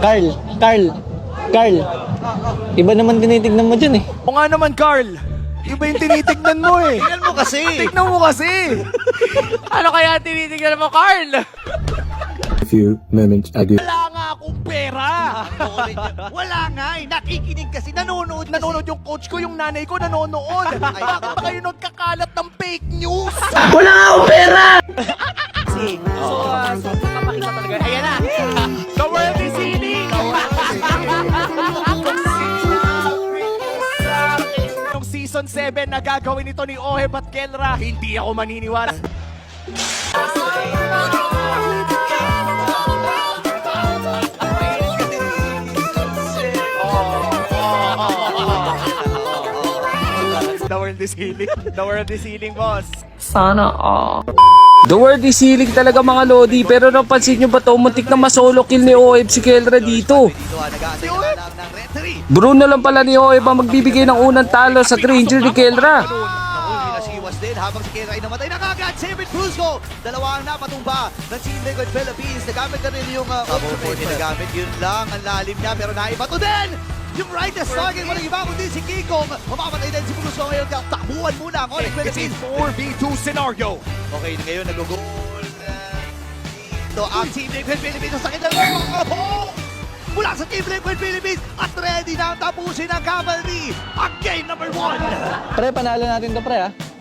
Carl. Iba naman tinitignan mo dyan eh. O nga naman, Carl. Iba yung tinitignan mo eh. Tingnan mo kasi. Tignan mo kasi. Ano kaya tinitignan mo, Carl? Few moments ago. Wala nga akong pera. Wala nga eh. Nakikinig kasi. Nanonood kasi. Nanonood yung coach ko, yung nanay ko nanonood. Bakit ba kayo nagkakalat ng fake news? So, papakita talaga. Ayan na. The world is healing. Yung season 7 na gagawin ito ni Oheb at Kelra, hindi ako maniniwala. The world is healing. The world is healing, boss. Sana all. The world is healing talaga mga Lodi, pero napansin nyo ba to, muntik na masolo kill ni OF si Kelra dito. Dito nag-aantay na lang ng referee. Bruno lang pala ni OF ang magbibigay ng unang talo sa Granger ni Kelra. Pinasiwas din habang si Kera ay namatay na kagad. David Cruzco. Dalawa ang napatumba ng Team Liquid Philippines. Nagamit na rin yung ultimate. Nagamit yun lang. Ang lalim niya pero naibato din. Yung rightest target, walang iba kundi si Kikong. Mamamatay din si Cruzco ngayon. Takbuhan muna ang Onyx Philippines. 4v2 scenario. Okay, ngayon nag-goal dito ang Team Liquid Philippines. Sa kanya mula sa Team Liquid Philippines at ready na ang tapusin ng Cavalry ang game number 1. Pre, panalo natin to pre ah.